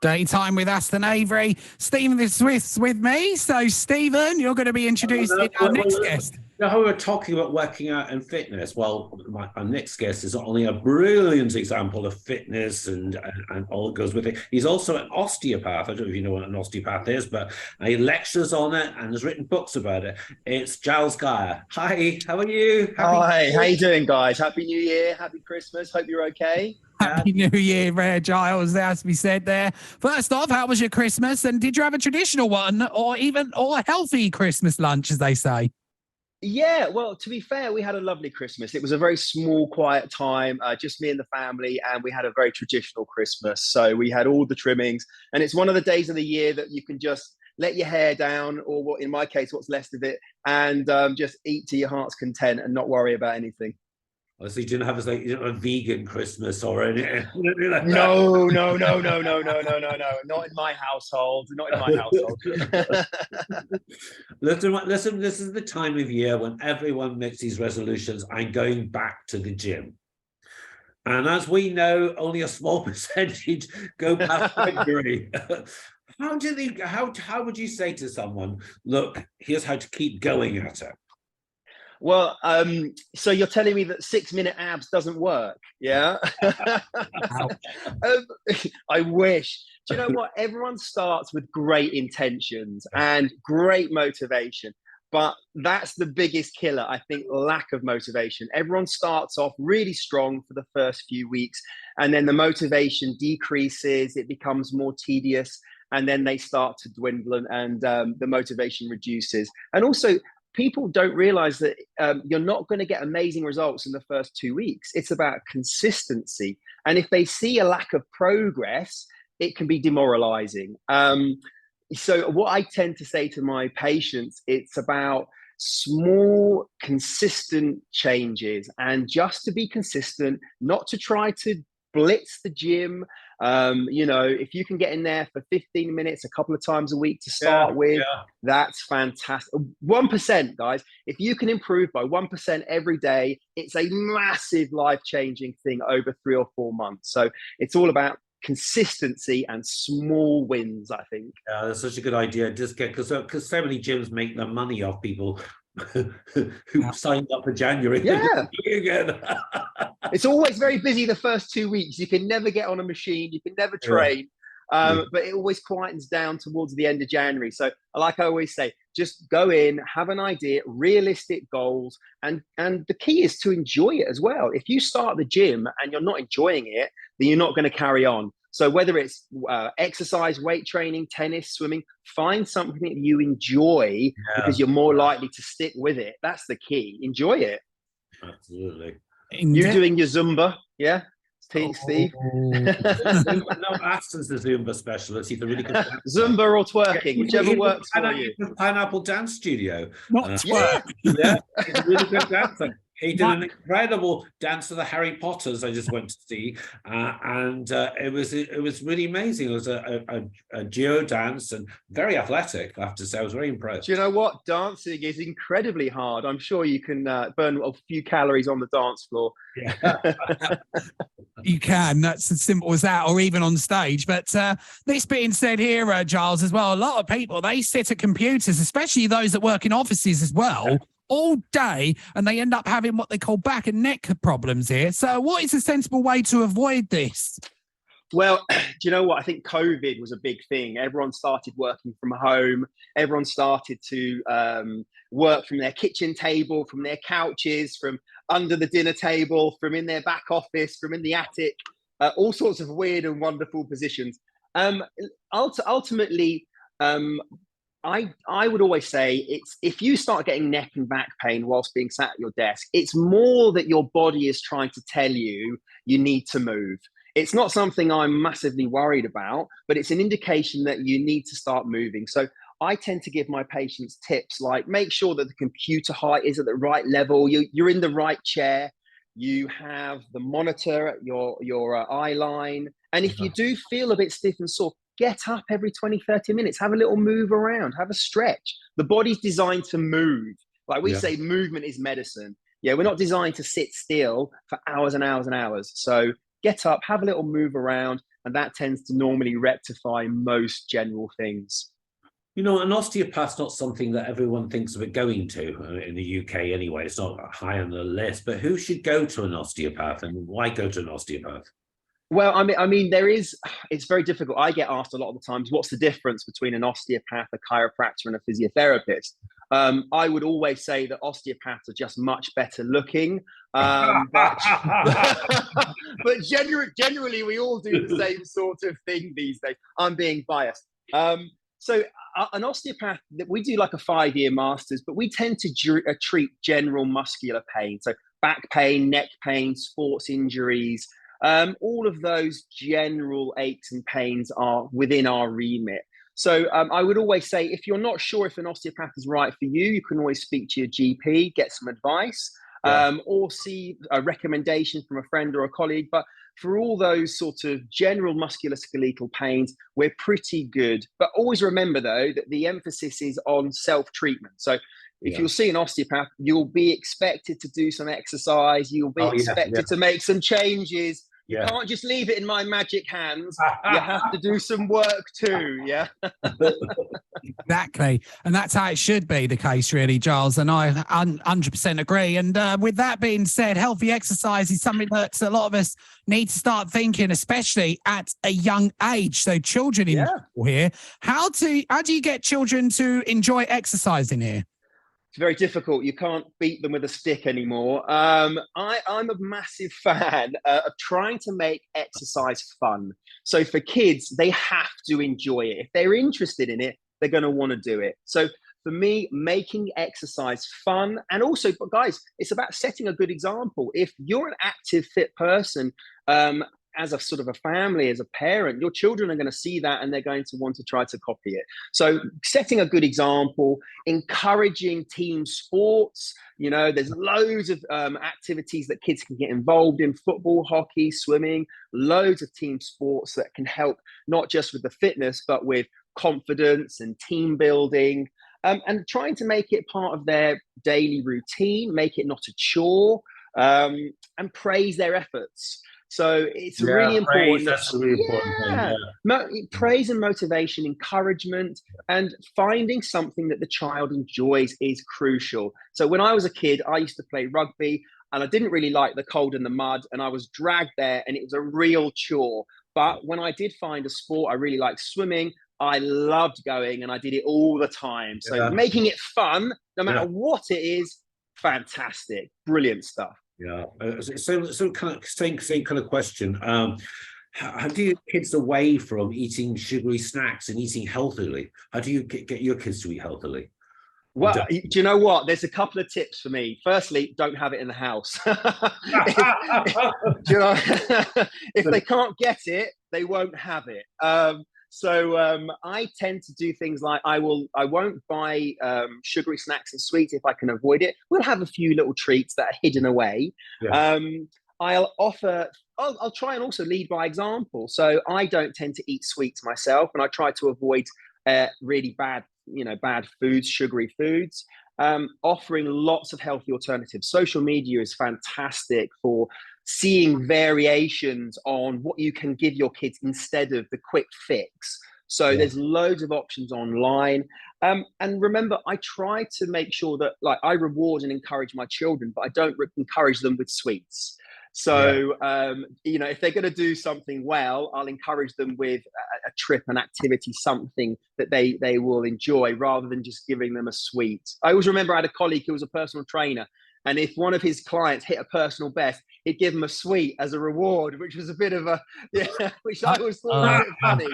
Daytime with Aston Avery. Steven is with me. So, Steven, you're going to be introducing our next guest. Now, we're talking about working out and fitness. Well, our next guest is not only a brilliant example of fitness and all that goes with it, he's also an osteopath. I don't know if you know what an osteopath is, but he lectures on it and has written books about it. It's Giles Gyer. Hi, how are you? Hi, how you doing, guys? Happy New Year, happy Christmas. Hope you're okay. Happy New Year, Giles. That has to be said there. First off, how was your Christmas? And did you have a traditional one or a healthy Christmas lunch, as they say? Yeah, well, to be fair, we had a lovely Christmas. It was a very small, quiet time, just me and the family, and we had a very traditional Christmas. So we had all the trimmings, and it's one of the days of the year that you can just let your hair down, or what, in my case, what's left of it, and just eat to your heart's content and not worry about anything. So you didn't have a vegan Christmas or anything like that? No. Not in my household. Not in my household. Listen, this is the time of year when everyone makes these resolutions. I'm going back to the gym. And as we know, only a small percentage go past February. How would you say to someone, look, here's how to keep going at it? Well, so you're telling me that 6-minute abs doesn't work, yeah? I wish. Do you know what? Everyone starts with great intentions and great motivation, but that's the biggest killer, I think, lack of motivation. Everyone starts off really strong for the first few weeks, and then the motivation decreases, it becomes more tedious, and then they start to dwindle, and the motivation reduces. And also, people don't realize that you're not going to get amazing results in the first 2 weeks. It's about consistency. And if they see a lack of progress, it can be demoralizing. So what I tend to say to my patients, it's about small, consistent changes, and just to be consistent, not to try to blitz the gym. If you can get in there for 15 minutes a couple of times a week to start with, that's fantastic. 1%, guys. If you can improve by 1% every day, it's a massive life-changing thing over 3 or 4 months. So it's all about consistency and small wins, I think. Yeah, that's such a good idea. Just because so many gyms make their money off people who signed up for January. Yeah. It's always very busy the first 2 weeks. You can never get on a machine. You can never train. But it always quietens down towards the end of January. So like I always say, just go in, have an idea, realistic goals. And the key is to enjoy it as well. If you start the gym and you're not enjoying it, then you're not going to carry on. So whether it's exercise, weight training, tennis, swimming, find something that you enjoy because you're more likely to stick with it. That's the key. Enjoy it. Absolutely. You're doing your Zumba, yeah? Steve? No, Aston's the Zumba specialist. He's a really good Zumba or twerking, whichever works for you. Pineapple Dance Studio. Not twerk. Yeah, he's a really good dancer. He did an incredible dance to the Harry Potters I just went to see, and it was really amazing. It was a geo dance and very athletic, I have to say. I was very impressed. Do you know what? Dancing is incredibly hard. I'm sure you can burn a few calories on the dance floor. Yeah. You can. That's as simple as that, or even on stage. But this being said here, Giles, as well, a lot of people, they sit at computers, especially those that work in offices as well, all day, and they end up having what they call back and neck problems here. So what is a sensible way to avoid this? Well, do you know what? I think COVID was a big thing. Everyone started working from home. Everyone started to work from their kitchen table, from their couches, from under the dinner table, from in their back office, from in the attic, all sorts of weird and wonderful positions. Ultimately, I would always say if you start getting neck and back pain whilst being sat at your desk, it's more that your body is trying to tell you need to move. It's not something I'm massively worried about, but it's an indication that you need to start moving. So I tend to give my patients tips like make sure that the computer height is at the right level, you're in the right chair, you have the monitor at your eye line. And if you do feel a bit stiff and sore, get up every 20, 30 minutes, have a little move around, have a stretch. The body's designed to move. Like we say, movement is medicine. Yeah, we're not designed to sit still for hours and hours and hours. So get up, have a little move around, and that tends to normally rectify most general things. You know, an osteopath's not something that everyone thinks of it going to in the UK anyway. It's not high on the list, but who should go to an osteopath and why go to an osteopath? Well, I mean, it's very difficult. I get asked a lot of the times, what's the difference between an osteopath, a chiropractor, and a physiotherapist? I would always say that osteopaths are just much better looking. But generally, we all do the same sort of thing these days. I'm being biased. So an osteopath, we do like a 5-year master's, but we tend to treat general muscular pain. So back pain, neck pain, sports injuries, all of those general aches and pains are within our remit. So I would always say, if you're not sure if an osteopath is right for you, you can always speak to your GP, get some advice, or see a recommendation from a friend or a colleague. But for all those sort of general musculoskeletal pains, we're pretty good. But always remember, though, that the emphasis is on self-treatment. So if you'll see an osteopath, you'll be expected to do some exercise. You'll be expected to make some changes. You can't just leave it in my magic hands. You have to do some work too. Yeah. Exactly. And that's how it should be the case, really, Giles. And I 100% agree. And with that being said, healthy exercise is something that a lot of us need to start thinking, especially at a young age. So children in here, how do you get children to enjoy exercising here? It's very difficult. You can't beat them with a stick anymore. I'm a massive fan of trying to make exercise fun. So for kids, they have to enjoy it. If they're interested in it, they're going to want to do it. So for me, making exercise fun, and also, but guys, it's about setting a good example. If you're an active, fit person, as a sort of a family, as a parent, your children are going to see that and they're going to want to try to copy it. So setting a good example, encouraging team sports. You know, there's loads of activities that kids can get involved in: football, hockey, swimming, loads of team sports that can help not just with the fitness, but with confidence and team building, and trying to make it part of their daily routine, make it not a chore, and praise their efforts. So it's really important. That's a really important thing. Praise and motivation, encouragement, and finding something that the child enjoys is crucial. So when I was a kid, I used to play rugby, and I didn't really like the cold and the mud, and I was dragged there, and it was a real chore. But when I did find a sport, I really liked swimming. I loved going, and I did it all the time. So making it fun, no matter what it is, fantastic, brilliant stuff. Yeah, so kind of same kind of question. How do you get kids away from eating sugary snacks and eating healthily? How do you get your kids to eat healthily? Well, do you know what? There's a couple of tips for me. Firstly, don't have it in the house. If they can't get it, they won't have it. So I tend to do things like I won't buy sugary snacks and sweets if I can avoid it. We'll have a few little treats that are hidden away. I'll try and also lead by example. So I don't tend to eat sweets myself, and I try to avoid really bad foods, sugary foods. Offering lots of healthy alternatives. Social media is fantastic for seeing variations on what you can give your kids instead of the quick fix. So there's loads of options online. And remember, I try to make sure that I reward and encourage my children, but I don't encourage them with sweets. So, if they're going to do something well, I'll encourage them with a trip, an activity, something that they will enjoy, rather than just giving them a sweet. I always remember I had a colleague who was a personal trainer, and if one of his clients hit a personal best, he'd give him a sweet as a reward, which was a bit of which I always thought was a bit funny.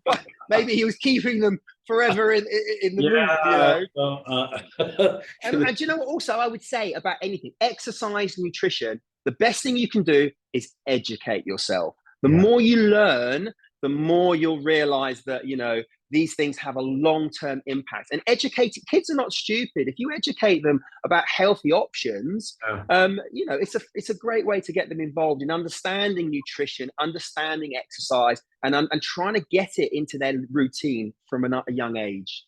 But maybe he was keeping them forever in the loop, And do you know what also I would say about anything? Exercise, nutrition, the best thing you can do is educate yourself. The more you learn, the more you'll realize that, these things have a long-term impact. And educated kids are not stupid. If you educate them about healthy options, it's a great way to get them involved in understanding nutrition, understanding exercise, and trying to get it into their routine from a young age.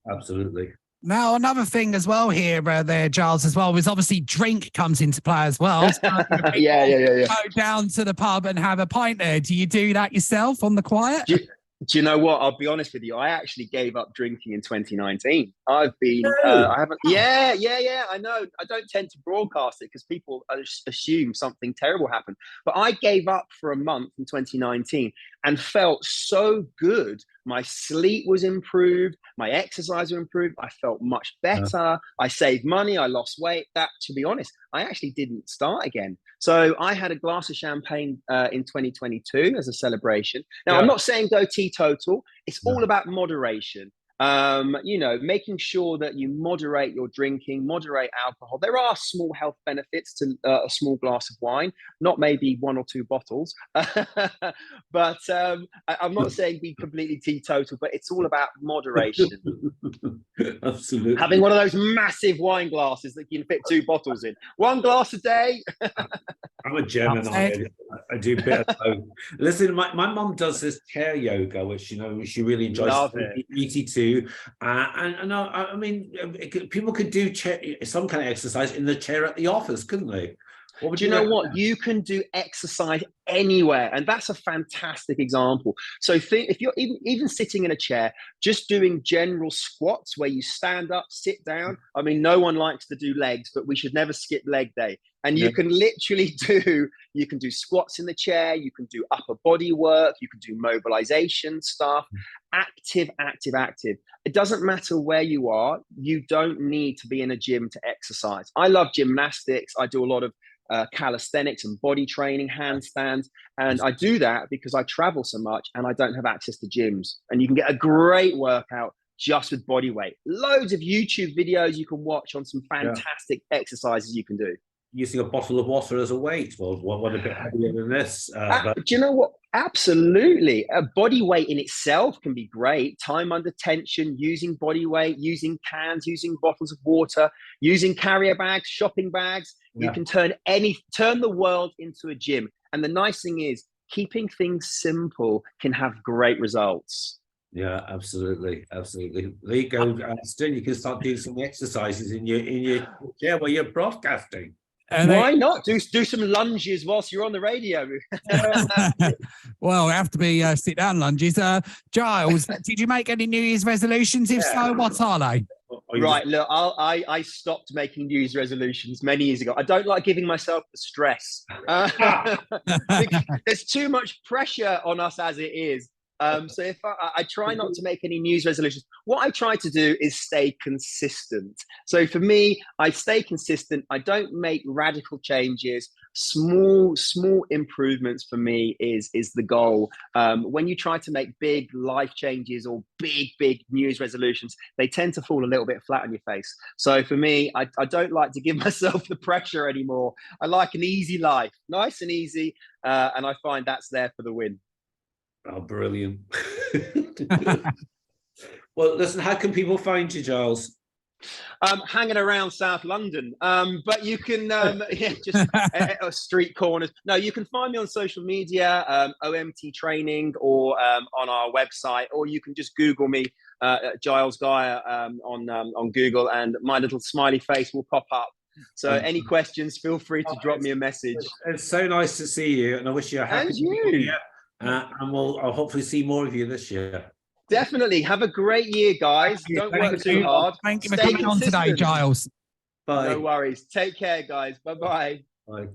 Absolutely. Now, another thing as well here, there, Giles, as well, is obviously drink comes into play as well. So Yeah. go down to the pub and have a pint there. Do you do that yourself on the quiet? Do you know what? I'll be honest with you. I actually gave up drinking in 2019. I've been, Oh. I haven't, yeah. I know. I don't tend to broadcast it because people assume something terrible happened. But I gave up for a month in 2019 and felt so good. My sleep was improved. My exercise was improved. I felt much better. I saved money. I lost weight. That, to be honest, I actually didn't start again. So I had a glass of champagne in 2022 as a celebration. Now, I'm not saying go teetotal. It's all about moderation. Making sure that you moderate your drinking, moderate alcohol. There are small health benefits to a small glass of wine, not maybe 1 or 2 bottles. But I'm not saying be completely teetotal, but it's all about moderation. Absolutely. Having one of those massive wine glasses that you can fit 2 bottles in. 1 glass a day. I'm a Gemini. I do better. Listen, my mum does this chair yoga, which she really enjoys. Love it. Easy too, and I mean, people could do some kind of exercise in the chair at the office, couldn't they? Do you know what? You can do exercise anywhere, and that's a fantastic example. So think if you're even sitting in a chair, just doing general squats where you stand up, sit down. I mean, no one likes to do legs, but we should never skip leg day. And you can literally you can do squats in the chair, you can do upper body work, you can do mobilization stuff, active. It doesn't matter where you are. You don't need to be in a gym to exercise. I love gymnastics. I do a lot of calisthenics and body training, handstands. And I do that because I travel so much and I don't have access to gyms. And you can get a great workout just with body weight. Loads of YouTube videos you can watch on some fantastic exercises you can do. Using a bottle of water as a weight. Well, what a bit heavier than this. Do you know what? Absolutely. Body weight in itself can be great. Time under tension, using body weight, using cans, using bottles of water, using carrier bags, shopping bags. You can turn the world into a gym. And the nice thing is, keeping things simple can have great results. Yeah, absolutely. There you go, Aston. You can start doing some exercises in your chair while you're broadcasting. Why not do some lunges whilst you're on the radio? Well, it have to be sit-down lunges. Giles, did you make any New Year's resolutions? If so, what are they? Right, look, I stopped making New Year's resolutions many years ago. I don't like giving myself the stress. There's too much pressure on us as it is. So if I try not to make any New Year's resolutions, what I try to do is stay consistent. So for me, I stay consistent. I don't make radical changes. Small improvements for me is the goal. When you try to make big life changes or big New Year's resolutions, they tend to fall a little bit flat on your face. So for me, I don't like to give myself the pressure anymore. I like an easy life, nice and easy, and I find that's there for the win. Oh, brilliant. Well, listen, how can people find you, Giles? Hanging around South London, but you can just street corners. No, you can find me on social media, OMT Training, or on our website, or you can just Google me, Giles Gyer, on Google, and my little smiley face will pop up. So any questions, feel free to drop me a message. It's so nice to see you, and I wish you a happy New Year. And I'll hopefully see more of you this year. Definitely. Have a great year, guys. Don't work too hard. Thank you for coming on today, Giles. Bye. No worries. Take care, guys. Bye-bye. Bye.